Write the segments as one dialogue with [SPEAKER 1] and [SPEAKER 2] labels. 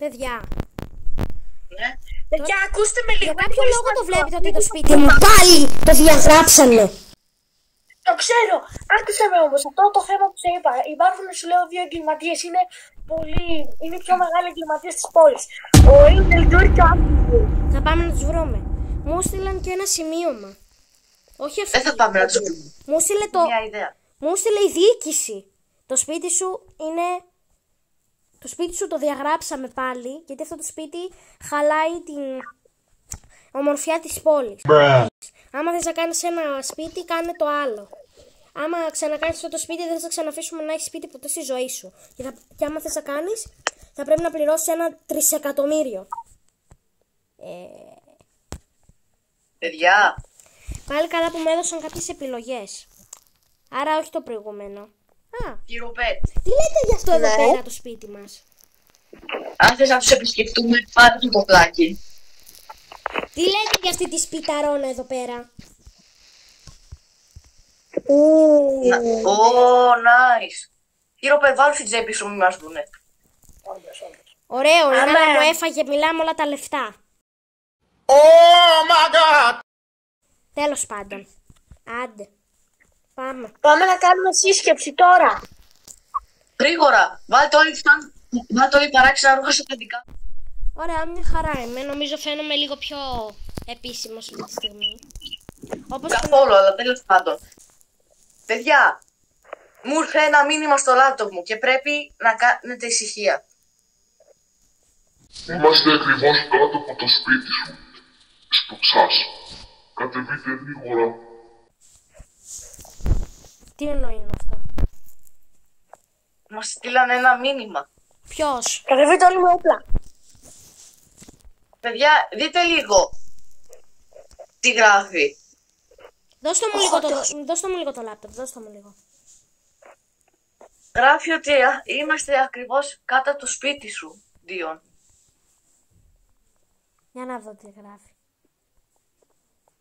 [SPEAKER 1] Παιδιά.
[SPEAKER 2] Ναι.
[SPEAKER 3] Παιδιά, ακούστε με λίγο.
[SPEAKER 1] Για κάποιο λόγο το βλέπετε ότι το σπίτι μου πάλι το διαγράψανε.
[SPEAKER 3] Το ξέρω. Άκουσα με όμως αυτό το θέμα που σε είπα. Υπάρχουν, σου λέω, δύο εγκληματίες. Είναι οι πιο μεγάλοι εγκληματίες της πόλης. Ο Angel Door και ο Andrew.
[SPEAKER 1] Θα πάμε να τους βρούμε. Μου στείλαν και ένα σημείωμα. Όχι αυτό.
[SPEAKER 2] Δεν θα πάμε να τους βρούμε.
[SPEAKER 1] Μου στείλε
[SPEAKER 2] Μια ιδέα.
[SPEAKER 1] Μου στείλε η διοίκηση. Το σπίτι σου είναι... Το σπίτι σου το διαγράψαμε πάλι, γιατί αυτό το σπίτι χαλάει την ομορφιά της πόλης. Άμα θες να κάνεις ένα σπίτι, κάνε το άλλο. Άμα ξανακάνεις αυτό το σπίτι, δεν θα σε ξαναφήσουμε να έχεις σπίτι ποτέ στη ζωή σου. Και άμα θες να κάνεις, θα πρέπει να πληρώσεις 1 τρισεκατομμύριο.
[SPEAKER 2] Παιδιά.
[SPEAKER 1] Πάλι καλά που μου έδωσαν κάποιες επιλογές. Άρα όχι το προηγούμενο.
[SPEAKER 2] Κυροπέτ.
[SPEAKER 1] Τι λέτε γι' αυτό εδώ πέρα το σπίτι μας?
[SPEAKER 2] Αν θες να τους επισκεφτούμε, πάρε το κοκλάκι.
[SPEAKER 1] Τι λέτε για αυτή τη σπιταρόνα εδώ πέρα?
[SPEAKER 2] Nice. Κυροπέτ, βάλου στην τσέπη σου, μη μας δουνε.
[SPEAKER 1] Ωραίο, η μάνα μου έφαγε, μιλάμε όλα τα λεφτά.
[SPEAKER 4] Oh my god!
[SPEAKER 1] Τέλος πάντων. Άντε. Πάμε.
[SPEAKER 3] Πάμε να κάνουμε σύσκεψη τώρα.
[SPEAKER 2] Γρήγορα, βάλτε όλοι παράξενα ρούχα στα παιδικά.
[SPEAKER 1] Ωραία, μια χαρά είμαι. Νομίζω φαίνομαι λίγο πιο επίσημος αυτή τη στιγμή.
[SPEAKER 2] Καθόλου, αλλά τέλος πάντων. Παιδιά, μου ήρθε ένα μήνυμα στο λάπτοπ μου και πρέπει να κάνετε ησυχία.
[SPEAKER 5] Είμαστε ακριβώς κάτω από το σπίτι σου. Στο σας. Κατεβείτε γρήγορα.
[SPEAKER 1] Τι εννοεί αυτό?
[SPEAKER 2] Μας στείλανε ένα μήνυμα.
[SPEAKER 1] Ποιος?
[SPEAKER 3] Κατεβείτε όλοι με όπλα.
[SPEAKER 2] Παιδιά, δείτε λίγο τι γράφει.
[SPEAKER 1] Δώστε μου λίγο το λάπτοπ, δώστε μου λίγο.
[SPEAKER 2] Γράφει ότι είμαστε ακριβώς κάτω από το σπίτι σου, Διον.
[SPEAKER 1] Για να δω τι γράφει.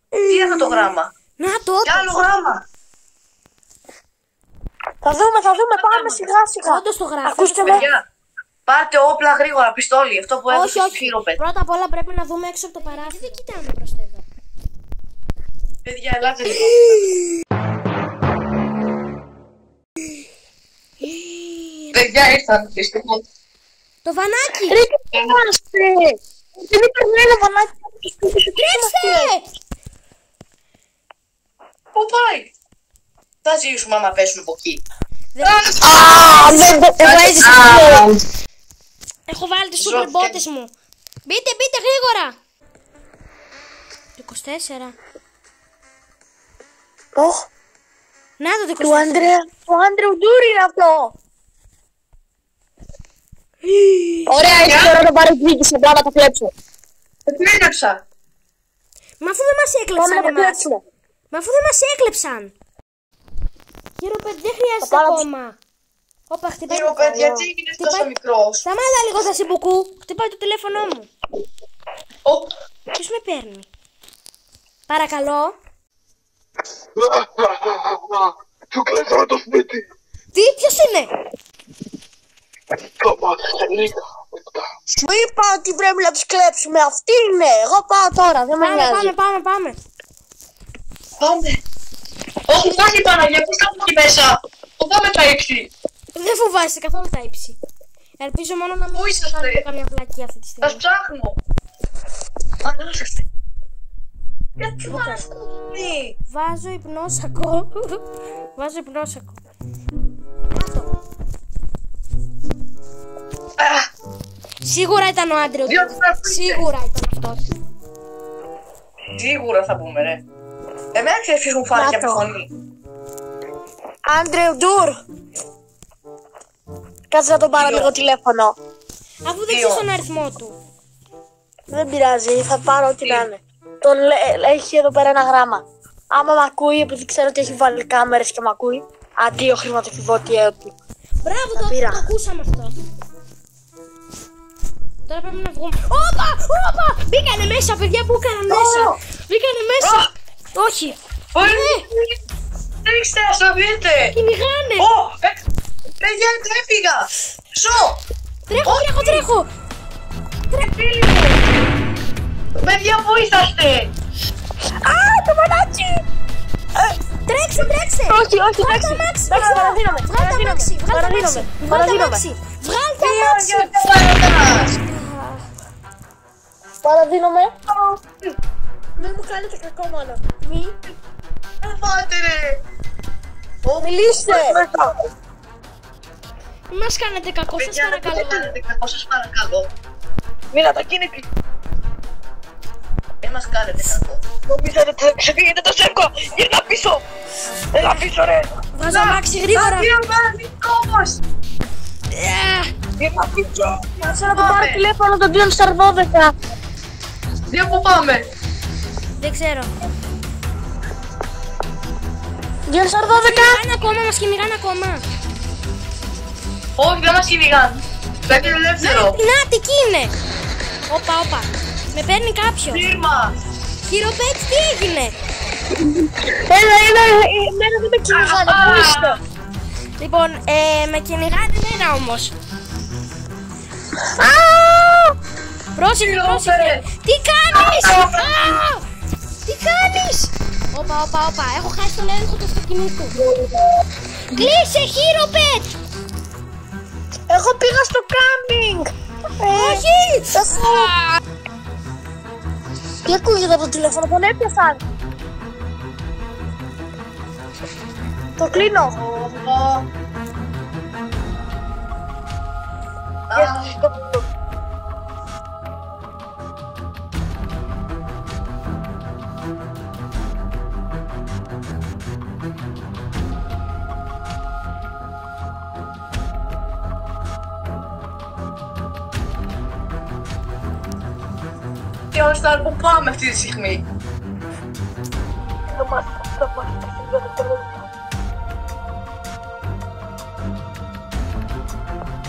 [SPEAKER 2] Τι είναι αυτό το γράμμα?
[SPEAKER 1] Να το!
[SPEAKER 2] Κι άλλο γράμμα.
[SPEAKER 3] Θα δούμε, πάμε σιγά σιγά.
[SPEAKER 1] Όντως το γράφει.
[SPEAKER 3] Ακούστε με.
[SPEAKER 2] Παιδιά, πάρτε όπλα γρήγορα, πιστόλι, αυτό που έδωσε
[SPEAKER 1] Όχι,
[SPEAKER 2] στο Χειροπέτ.
[SPEAKER 1] πρώτα απ' όλα πρέπει να δούμε έξω από το παράθυρο. Δεν κοιτάμε προς τα εδώ.
[SPEAKER 2] Παιδιά, ελάτε λίγο. Παιδιά, ήρθαν, δυστυχώς.
[SPEAKER 1] Το βανάκι!
[SPEAKER 3] Ρε, τι είμαστε. Δεν υπάρχει ένα βανάκι.
[SPEAKER 1] Ρίξτε!
[SPEAKER 2] Πού πάει? Θα ζήσουμε άμα πέσουμε από εκεί.
[SPEAKER 1] Έχω βάλει τις σούπερ μπότες μου. Μπείτε γρήγορα. 24. Να το 24.
[SPEAKER 3] Του Άντρεου Ντούρ είναι αυτό. Ωραία, είσαι τώρα το παρεκδίκησε. Πάμε να το κλέψω.
[SPEAKER 2] Το κλέψα.
[SPEAKER 1] Μα αφού δεν μας έκλεψαν
[SPEAKER 3] Πάμε να το
[SPEAKER 1] εμάς.
[SPEAKER 3] κλέψουμε.
[SPEAKER 1] Μα αφού δεν μας έκλεψαν. Χειροπέτ, δεν χρειάζεται ακόμα. Όπα, χτυπάει.
[SPEAKER 2] Χειροπέτ, γιατί έγινες τόσο μικρός?
[SPEAKER 1] Σταμάτα λίγο, θα συμπουκού. Χτυπάει το τηλέφωνο μου. Ποιος με παίρνει? Παρακαλώ.
[SPEAKER 5] Του κλέψαμε το σπίτι.
[SPEAKER 1] Τι, ποιος είναι?
[SPEAKER 3] Σου είπα ότι πρέπει να τους κλέψουμε. Αυτή είναι. Εγώ πάω τώρα. Δεν με νοιάζει.
[SPEAKER 1] Πάμε.
[SPEAKER 2] Πάμε. Όχι, φτάνει η Παναγία, πώς θα βγει μέσα? Φοβάμαι τα ύψη.
[SPEAKER 1] Δεν φοβάσαι καθόλου τα ύψη. Ελπίζω μόνο να μην κάνετε καμιά πλακή αυτή τη στιγμή.
[SPEAKER 2] Θα ψάχνω. Ανάσαστε. Γιατί βάζω?
[SPEAKER 1] Βάζω υπνόσακο. Κάτω. Σίγουρα ήταν ο Άντρεου. Σίγουρα ήταν αυτός.
[SPEAKER 2] Σίγουρα θα πούμε, ρε. Εμένα ξέρεις ποιος μου φάνηκε από τη φωνή.
[SPEAKER 3] Άντρεου Ντούρ. Κάτσε να τον πάρω λίγο τηλέφωνο.
[SPEAKER 1] Αφού δεν ξέρεις τον αριθμό του.
[SPEAKER 3] Δεν πειράζει, θα πάρω ό,τι να είναι. Έχει εδώ πέρα ένα γράμμα. Άμα μ' ακούει, επειδή ξέρω ότι έχει βάλει κάμερες και μ' ακούει, αντίο χρηματοκιβώτιέ του.
[SPEAKER 1] Μπράβο, το ακούσαμε αυτό. Τώρα πρέπει να βγούμε. Όπα! Μπήκανε μέσα, παιδιά, που έκαναν μέσα. Μπήκανε μέσα. Όχι.
[SPEAKER 2] Ρίξτε, ας το δείτε.
[SPEAKER 1] Κυνηγάνε.
[SPEAKER 2] Παιδιά, έφυγα. Ζω.
[SPEAKER 1] Τρέχω.
[SPEAKER 2] Παιδιά, πού είσαστε?
[SPEAKER 3] Α, το μανάτσι!
[SPEAKER 1] Τρέξτε, τρέξτε!
[SPEAKER 3] Όχι, όχι, εντάξει. Εντάξει, παραδίνομαι.
[SPEAKER 1] Βγάλ' το αμάξι! Βγάλ' το αμάξι! Βγάλ' το αμάξι! Βγάλ' το αμάξι!
[SPEAKER 3] Παραδίνομαι. Μην μου κάνετε κακό μόνο. Μη.
[SPEAKER 2] Πάτε ρε!
[SPEAKER 3] Μιλήστε.
[SPEAKER 1] Μη μας κάνετε κακό, σας
[SPEAKER 2] Παιδιά, δεν
[SPEAKER 1] παρακαλώ.
[SPEAKER 2] κάνετε κακό, σας παρακαλώ.
[SPEAKER 3] Μίλα τα κίνητη.
[SPEAKER 2] Δεν μας κάνετε κακό.
[SPEAKER 3] Νομίζετε ότι θα ξεφύγετε το σέρκο. Γυρνά πίσω. Έλα πίσω ρε.
[SPEAKER 1] Βγάζω αμάξι γρήγορα.
[SPEAKER 3] Γυρνά πίσω. Κάτσε να το πάρω τηλέφωνο τον Dion Star 12.
[SPEAKER 2] Δύο που πάμε.
[SPEAKER 1] Δεν ξέρω.
[SPEAKER 3] Dion Star 12.
[SPEAKER 1] Κυνηγάνε ακόμα, μας κυνηγάνε ακόμα.
[SPEAKER 2] Όχι, δεν μας κυνηγάν. Παίρνει ελεύθερο.
[SPEAKER 1] Να, τι εκεί είναι. Όπα, όπα. Με παίρνει κάποιο.
[SPEAKER 2] Φίρμα.
[SPEAKER 1] Χειροπέτ, τι έγινε.
[SPEAKER 3] Έλα, εμένα δεν με κυνηγάνε. Πού είστε?
[SPEAKER 1] Λοιπόν, με κυνηγάνε εμένα όμως. Πρόσεχε, πρόσεχε. Τι κάνεις. Τι κάνεις. Όπα, όπα, όπα. Έχω χάσει τον έλεγχο του αυτοκινήτου. Κλείσε, Χειροπέτ.
[SPEAKER 3] Εγώ πήγα στο κάμπινγκ.
[SPEAKER 1] Όχι.
[SPEAKER 3] Τι ακούγεται από το τηλέφωνο, τον έπιασαν. Το κλείνω.
[SPEAKER 2] Dion Star, πού πάμε αυτή τη στιγμή?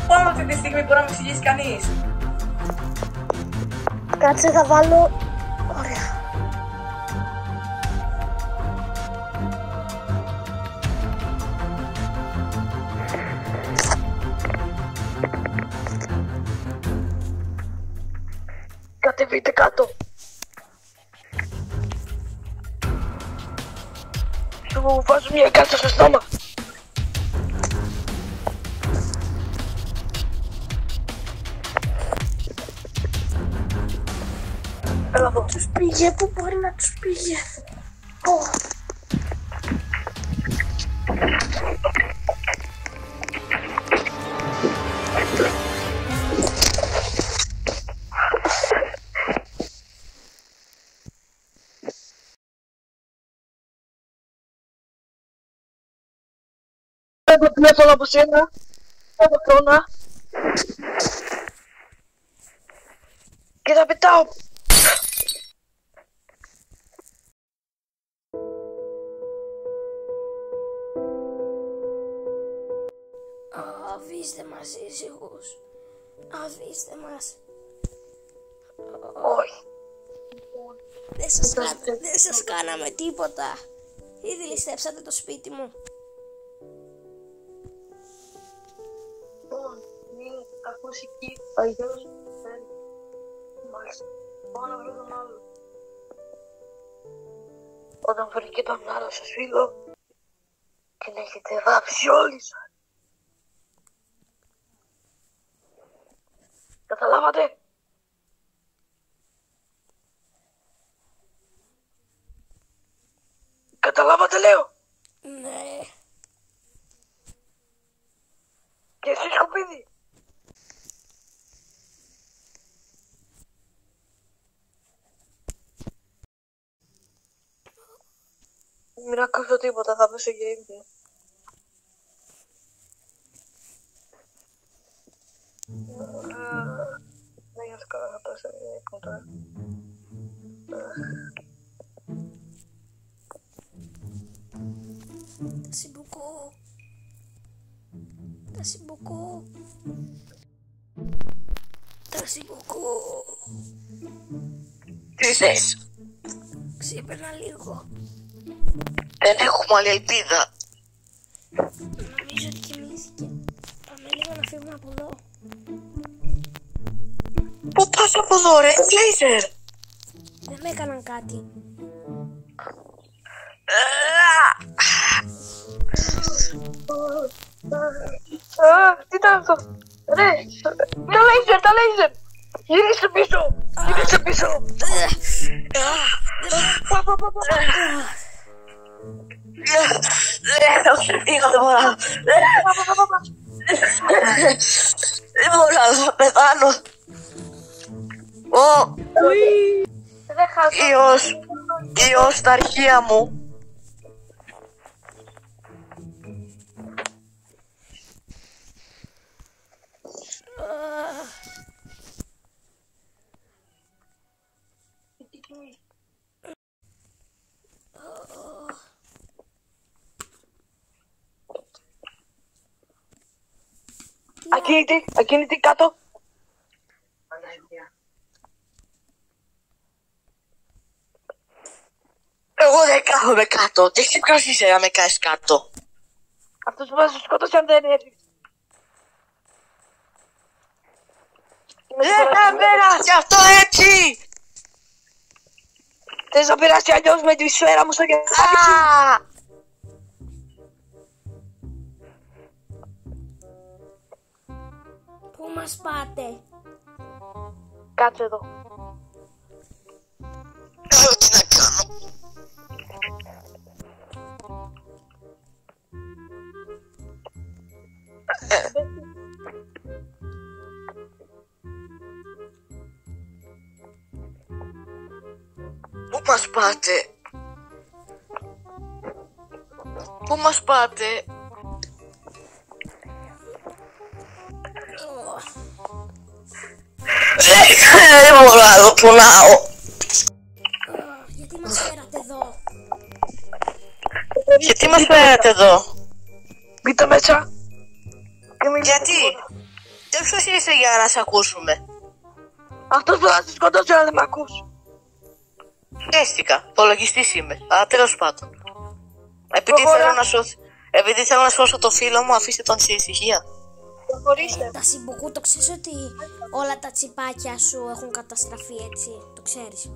[SPEAKER 2] Πάμε αυτή τη στιγμή, μπορεί να με εξηγήσει κανείς?
[SPEAKER 3] Κάτσε, θα βάλω. Ωραία. Κατεβείτε κάτω. Σου βάζω μια κάτσα στο στόμα. Έλα εδώ. Τους πήγε, πού μπορεί να τους πήγε. Έχω τηλέφωνο από σένα. Έχω χρόνο. Και θα πετάω.
[SPEAKER 1] Αφήστε μας ήσυχους. Αφήστε μας.
[SPEAKER 3] Όχι.
[SPEAKER 1] Δεν σας κάναμε τίποτα. Ήδη ληστέψατε το σπίτι μου.
[SPEAKER 3] Λοιπόν, μην ακούσει εκεί, αλλιώς δεν. Μάλιστα. Πάω να βρω τον άλλο. Όταν βρει και τον άλλο σας φίλο και να έχετε βάψει όλοι σας. Καταλάβατε? Καταλάβατε λέω?
[SPEAKER 1] Ναι.
[SPEAKER 3] Και εσύ σκουπίδι. Μην ακούσω τίποτα, θα πέσω για ύπνο. Δεν νιώθω καλά, θα πέσω για ύπνο τώρα.
[SPEAKER 1] Merci beaucoup. Merci beaucoup. Merci beaucoup.
[SPEAKER 2] Τι θες?
[SPEAKER 1] Ξύπνα λίγο.
[SPEAKER 2] Δεν έχουμε άλλη ελπίδα.
[SPEAKER 1] Νομίζω ότι κοιμήθηκε. Πάμε λίγο να φύγουμε από εδώ.
[SPEAKER 3] Πού πας?
[SPEAKER 2] Πέρασε από εδώ, ρε, λέιζερ.
[SPEAKER 1] Δεν με έκαναν κάτι.
[SPEAKER 3] Τι ήταν αυτό? Ρε, τα λέιζερ. Γύρισε πίσω.
[SPEAKER 2] Όχι, πήγα, δεν μπορώ. Δεν μπορώ να πεθάνω. Υιός στα αρχεία μου.
[SPEAKER 3] Ακίνητη κάτω.
[SPEAKER 2] Εγώ δεν κάθομαι κάτω. Και εσύ ποιος είσαι να με κάνεις κάτω?
[SPEAKER 3] Αυτός που μας σκότωσε αν δεν έρθει.
[SPEAKER 2] Δεν θα περάσει αυτό έτσι!
[SPEAKER 3] Θες να περάσει αλλιώς με τη σφαίρα μου στο κεφάλι σου?
[SPEAKER 1] Πού μας πάτε?
[SPEAKER 3] Κάτσε εδώ.
[SPEAKER 2] Τι να κάνω? Πού μας πάτε? Πού μας πάτε? Δεν μπορώ να το πονάω.
[SPEAKER 1] Γιατί μας φέρατε εδώ?
[SPEAKER 2] Γιατί μας φέρατε εδώ?
[SPEAKER 3] Μπείτε μέσα.
[SPEAKER 2] Γιατί? Δεν ποιος είσαι για να σε ακούσουμε?
[SPEAKER 3] Αυτός που θα σε σκοτώσει αν δεν μ' ακούς.
[SPEAKER 2] Έστηκα, υπολογιστής είμαι, αλλά τέλος πάντων. Επειδή θέλω να σώσω το φίλο μου, αφήστε τον σε ησυχία.
[SPEAKER 3] Προχωρήστε.
[SPEAKER 1] Τα συμποκού, το ξέρεις ότι όλα τα τσιπάκια σου έχουν καταστραφεί, έτσι? Το ξέρεις?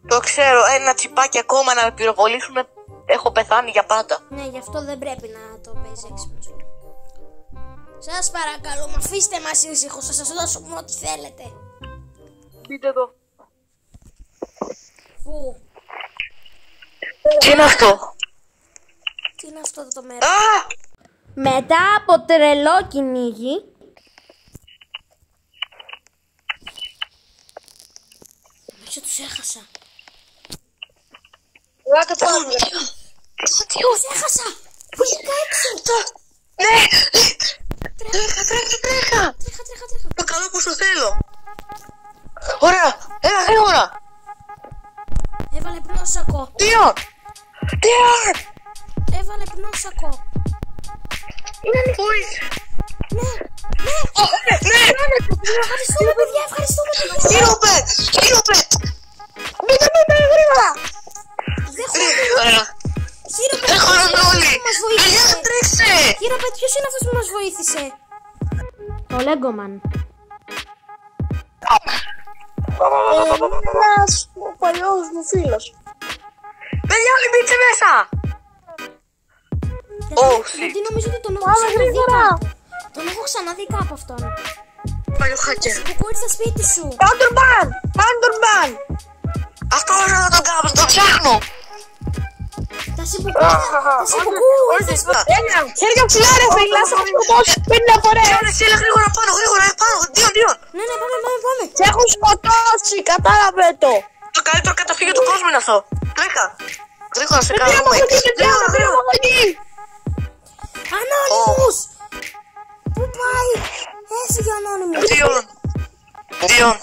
[SPEAKER 2] Το ξέρω, ένα τσιπάκι ακόμα να με πυροβολήσουν, έχω πεθάνει για πάντα.
[SPEAKER 1] Ναι, γι' αυτό δεν πρέπει να το παίζει έξυπνος. Σας παρακαλώ, μ' αφήστε μας ήσυχος, θα σας δώσουμε ό,τι θέλετε.
[SPEAKER 3] Μπείτε εδώ.
[SPEAKER 1] Πού?
[SPEAKER 2] Τι είναι αυτό?
[SPEAKER 1] Τι είναι αυτό το μέρος?
[SPEAKER 2] Α!
[SPEAKER 1] Μετά από τρελό κυνήγι, νομίζω τους έχασα.
[SPEAKER 3] Ελάτε πάνω.
[SPEAKER 1] Τους έχασα! Βγήκα έξω!
[SPEAKER 2] Ναι! Τρέχα!
[SPEAKER 1] Τρέχα.
[SPEAKER 2] Το καλό που σου θέλω! Ωραία! Έλα γρήγορα!
[SPEAKER 1] Έβαλε πνόσακο.
[SPEAKER 2] Διον!
[SPEAKER 1] Έβαλε πνόσακο.
[SPEAKER 2] Πού είσαι?
[SPEAKER 1] Ναι.
[SPEAKER 2] Ναι!
[SPEAKER 1] Ευχαριστούμε, παιδιά, ευχαριστούμε.
[SPEAKER 2] Χείροπε!
[SPEAKER 3] Μπείτε γρήγορα.
[SPEAKER 2] Ωραία!
[SPEAKER 1] Χείροπε,
[SPEAKER 2] Έρχονται όλοι!
[SPEAKER 1] μας βοήθησε.
[SPEAKER 2] Παιδιά, τρέξε!
[SPEAKER 1] Χείροπε, ποιος είναι αυτός που μας βοήθησε? Ο Λέγκομαν.
[SPEAKER 3] Ένας ο παλιός μου φίλος.
[SPEAKER 2] Παιδιά, όλοι μπείτε μέσα!
[SPEAKER 1] Γιατί νομίζω ότι τον έχω
[SPEAKER 3] Πάμε
[SPEAKER 1] ξαναδεί
[SPEAKER 3] γρήγορα.
[SPEAKER 1] κάπου. Τον έχω ξαναδεί κάπου αυτόν.
[SPEAKER 2] Παλιό χάκερ!
[SPEAKER 1] Που ήρθε στα σπίτι σου.
[SPEAKER 3] Πάντορμαν.
[SPEAKER 2] Αυτό να τον κάνω, τον ψάχνω!
[SPEAKER 1] Τα συμπουκού ήρθες.
[SPEAKER 3] Έλα, χέρια ψηλά ρε φίλα, θα μου σκοτώσει 50 φορές.
[SPEAKER 2] Έλα γρήγορα πάνω! Διον!
[SPEAKER 1] Ναι, πάμε.
[SPEAKER 3] Σε έχουν σκοτώσει, κατάλαβε το.
[SPEAKER 2] Το καλύτερο καταφύγιο του κόσμου είναι αυτό! Τρέχα! Γρήγορα σε κάνω!
[SPEAKER 3] Γρήγορα εκεί.
[SPEAKER 1] Ανώνυμους! Πού πάει? Έφυγε ο Ανώνυμος.
[SPEAKER 2] Διον!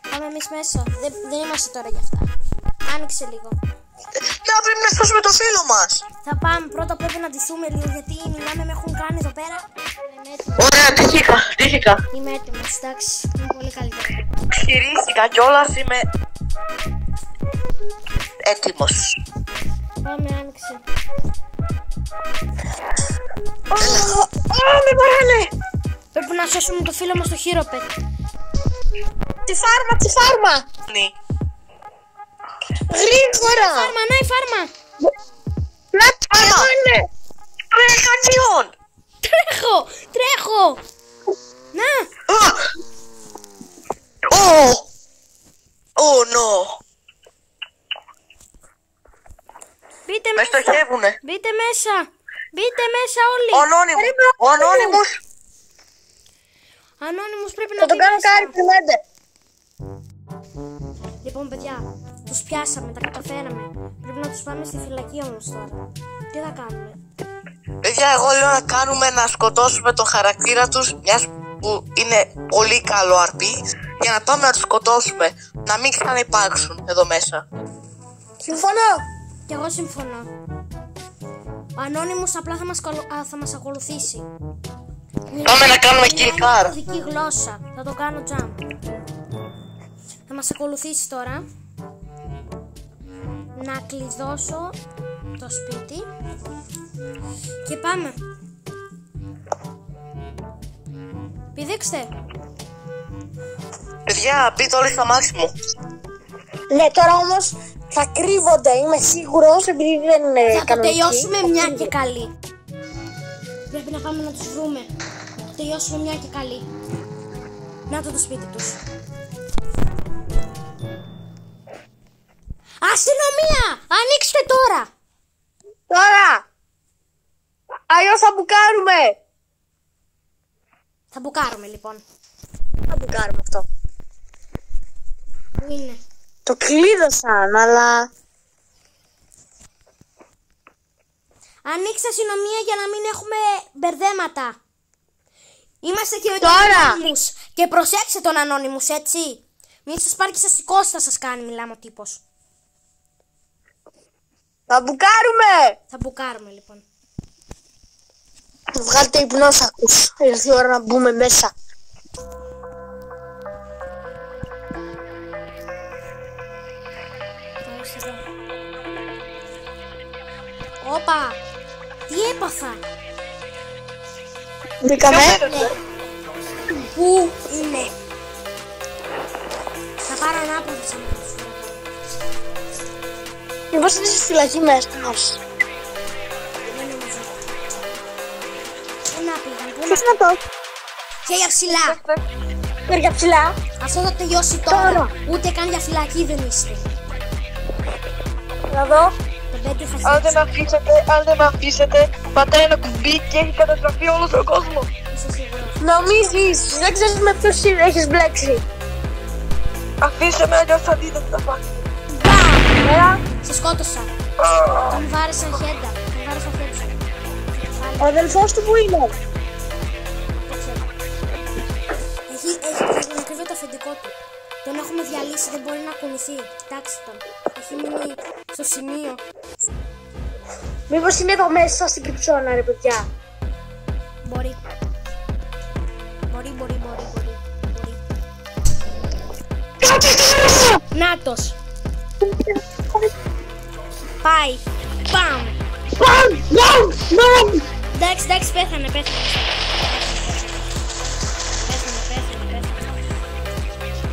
[SPEAKER 1] Πάμε εμείς μέσα. Δεν είμαστε τώρα για αυτά. Άνοιξε λίγο.
[SPEAKER 2] Να πρέπει να σώσουμε το φίλο μας!
[SPEAKER 1] Θα πάμε. Πρώτα πρέπει να ντυθούμε λίγο γιατί μιλάμε, με έχουν κάνει εδώ πέρα. Είμαι έτοιμος.
[SPEAKER 2] Ωραία, τύχηκα!
[SPEAKER 1] Είμαι έτοιμος, εντάξει. Είναι πολύ καλύτερο.
[SPEAKER 2] Χειρίστηκα κιόλας, είμαι έτοιμος.
[SPEAKER 1] Πάμε, άνοιξε.
[SPEAKER 3] Με παράνε.
[SPEAKER 1] Πρέπει να σώσουμε το φίλο μας το Χείροπε.
[SPEAKER 3] Τη φάρμα!
[SPEAKER 2] Ναι.
[SPEAKER 3] Γρήγορα!
[SPEAKER 1] Φάρμα, ναι, η φάρμα.
[SPEAKER 3] Να εδώ είναι!
[SPEAKER 2] Τρέχον!
[SPEAKER 1] Τρέχω. Να.
[SPEAKER 2] No.
[SPEAKER 1] Μπείτε
[SPEAKER 2] Με
[SPEAKER 1] μέσα.
[SPEAKER 2] στοχεύουνε.
[SPEAKER 1] Μπείτε μέσα. Μπείτε μέσα όλοι.
[SPEAKER 2] Ο Ανώνυμος.
[SPEAKER 1] Ανώνυμος πρέπει να
[SPEAKER 3] Θα τον
[SPEAKER 1] μπει
[SPEAKER 3] κάνω
[SPEAKER 1] μέσα.
[SPEAKER 3] κάρι, περιμένετε.
[SPEAKER 1] Λοιπόν, παιδιά, τους πιάσαμε, τα καταφέραμε. Πρέπει να τους πάμε στη φυλακή όμως τώρα. Τι θα κάνουμε?
[SPEAKER 2] Παιδιά, εγώ λέω να κάνουμε να σκοτώσουμε τον χαρακτήρα τους, μιας που είναι πολύ καλό αρπή, για να πάμε να τους σκοτώσουμε. Να μην ξαναυπάρξουν εδώ μέσα.
[SPEAKER 3] Συμφωνώ.
[SPEAKER 1] Κι εγώ συμφωνώ. Ο Ανώνυμος απλά θα μας ακολουθήσει.
[SPEAKER 2] Πάμε να κάνουμε
[SPEAKER 1] Είναι
[SPEAKER 2] kill car.
[SPEAKER 1] κωδική γλώσσα. Θα το κάνω jump. Θα μας ακολουθήσει τώρα. Να κλειδώσω το σπίτι. Και πάμε. Πηδήξτε.
[SPEAKER 2] Παιδιά, μπείτε όλοι στα μάξι μου.
[SPEAKER 3] Ναι, τώρα όμως θα κρύβονται, είμαι σίγουρος, επειδή δεν είναι
[SPEAKER 1] Θα το
[SPEAKER 3] κανονική.
[SPEAKER 1] τελειώσουμε μια και καλή. Πρέπει να πάμε να τους βρούμε. Θα το τελειώσουμε μια και καλή. Να το σπίτι τους. Αστυνομία! Ανοίξτε τώρα!
[SPEAKER 3] Τώρα! Αλλιώς θα μπουκάρουμε!
[SPEAKER 1] Θα μπουκάρουμε λοιπόν.
[SPEAKER 3] Θα μπουκάρουμε αυτό.
[SPEAKER 1] Πού είναι?
[SPEAKER 3] Το κλείδωσαν, αλλά...
[SPEAKER 1] Ανοίξτε αστυνομία για να μην έχουμε μπερδέματα. Είμαστε και με τον
[SPEAKER 3] Τώρα!
[SPEAKER 1] Ανώνυμους. Και προσέξτε τον Ανώνυμους, έτσι. Μην σας πάρει και σας σηκώσει, θα σας κάνει, μιλάμε ο τύπος.
[SPEAKER 3] Θα μπουκάρουμε!
[SPEAKER 1] Θα μπουκάρουμε λοιπόν.
[SPEAKER 3] Βγάλτε υπνόσακους. Ήρθε η ώρα να μπούμε μέσα.
[SPEAKER 1] Όπα! Τι έπαθα!
[SPEAKER 3] Μπήκαμε.
[SPEAKER 1] Πού είναι? Θα πάρω ανάποδο σαν να τους βρω.
[SPEAKER 3] Μήπως είναι στη φυλακή μέσα.
[SPEAKER 1] Δεν νομίζω. Πού να πήγαν, πού να...
[SPEAKER 3] Ποιος είναι αυτό?
[SPEAKER 1] Χέρια ψηλά!
[SPEAKER 3] Χέρια ψηλά.
[SPEAKER 1] Αυτό θα τελειώσει τώρα.
[SPEAKER 3] Τώρα.
[SPEAKER 1] Ούτε καν για φυλακή δεν είστε.
[SPEAKER 3] Να δω.
[SPEAKER 1] Το πέτυχα
[SPEAKER 6] Αν δεν με αφήσετε, πατάει ένα κουμπί και έχει καταστραφεί όλος ο κόσμος.
[SPEAKER 1] Είσαι σίγουρος?
[SPEAKER 3] Νομίζεις, δεν ξέρεις με ποιος έχεις μπλέξει.
[SPEAKER 6] Αφήστε με, αλλιώς θα δείτε τι θα πάθει.
[SPEAKER 1] Σε σκότωσα. Τον βάρεσαν χέντα. Τον βάρεσαν χέντα.
[SPEAKER 3] Ο αδελφός του που είναι?
[SPEAKER 1] Δεν ξέρω. Έχει να κρύβει το αφεντικό του. Τον έχουμε διαλύσει, δεν μπορεί να κουνηθεί. Κοιτάξτε τον. Έχει μείνει στο σημείο.
[SPEAKER 3] Μήπως είναι εδώ μέσα στην κρυψώνα, ρε παιδιά.
[SPEAKER 1] Μπορεί. Μπορεί. Νάτος. Πάει. Παμ. Εντάξει, πέθανε.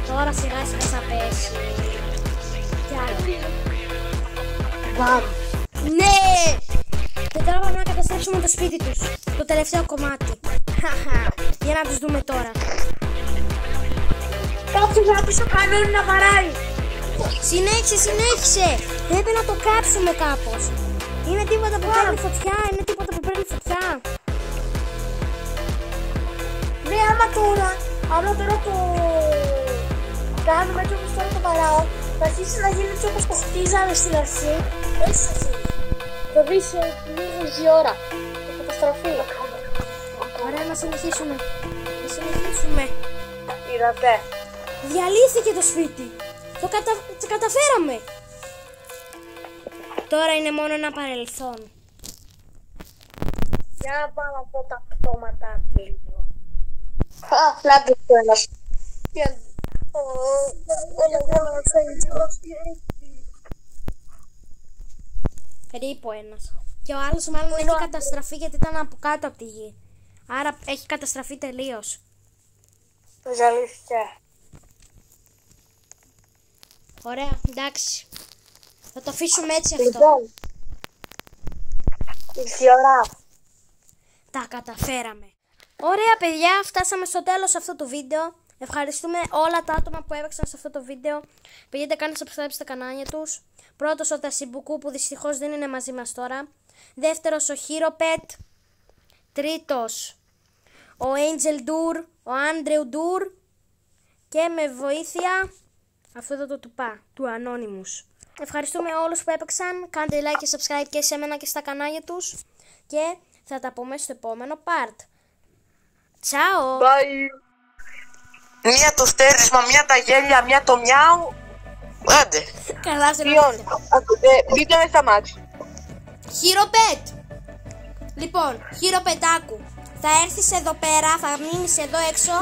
[SPEAKER 1] Τώρα σιγά θα πέσει. Κι άλλο. Ναι! Και τώρα πάμε να καταστρέψουμε το σπίτι τους. Το τελευταίο κομμάτι. Για να τους δούμε τώρα.
[SPEAKER 3] Κάποιος να πεις το κανόνι να βαράει.
[SPEAKER 1] Συνέχισε. Πρέπει να το κάψουμε κάπως. Είναι τίποτα που παίρνει φωτιά.
[SPEAKER 3] Ναι, άμα τώρα το κάνουμε έτσι όπως τώρα το βαράω, θα αρχίσει να γίνει έτσι όπως το χτίζαμε στην αρχή. Έτσι θα γίνει. Θα δεις σε λίγη ώρα. Θα καταστραφεί.
[SPEAKER 1] Ωραία, να συνεχίσουμε.
[SPEAKER 3] Είδατε.
[SPEAKER 1] Διαλύθηκε το σπίτι. Το καταφέραμε. Τώρα είναι μόνο ένα παρελθόν.
[SPEAKER 3] Για να πάω να πω τα πτώματά του λίγο. Να πει το ένας.
[SPEAKER 1] Περίπου ένας. Και ο άλλος μάλλον έχει καταστραφεί γιατί ήταν από κάτω από τη γη. Άρα έχει καταστραφεί τελείως.
[SPEAKER 3] Ζαλίστηκε.
[SPEAKER 1] Ωραία, εντάξει. Θα το αφήσουμε έτσι αυτό.
[SPEAKER 3] Λοιπόν, ήρθε η ώρα.
[SPEAKER 1] Τα καταφέραμε. Ωραία παιδιά, φτάσαμε στο τέλος αυτού του βίντεο. Ευχαριστούμε όλα τα άτομα που έπαιξαν σε αυτό το βίντεο. Πήγαινε κάνε subscribe στα κανάλια τους. Πρώτος ο Τασιμπουκού που δυστυχώς δεν είναι μαζί μας τώρα. Δεύτερος ο Hero Pet. Τρίτος ο Angel Dur, ο Andrew Dur. Και με βοήθεια αυτό εδώ το τουπά του Anonymous. Ευχαριστούμε όλους που έπαιξαν. Κάντε like και subscribe και σε μένα και στα κανάλια τους. Και θα τα πούμε στο επόμενο part. Ciao!
[SPEAKER 6] Bye.
[SPEAKER 2] Μία το στέρισμα, μία τα γέλια, μία το μιάου. Άντε.
[SPEAKER 1] Καλά σε
[SPEAKER 6] Ποιον. Μπείτε με στα μάτια.
[SPEAKER 1] Hero Pet! Λοιπόν, Hero Pet, άκου. Θα έρθεις εδώ πέρα, θα μείνεις εδώ έξω.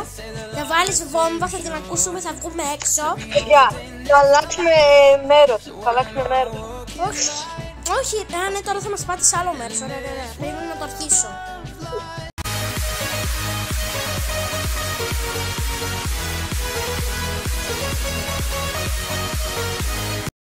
[SPEAKER 1] Θα βάλεις βόμβα, θα την ακούσουμε, θα βγούμε έξω.
[SPEAKER 6] Παιδιά, θα αλλάξουμε μέρος.
[SPEAKER 1] Όχι, ναι, τώρα θα μας πάτε σε άλλο μέρος. Ωραία, πρέπει να το αρχίσω.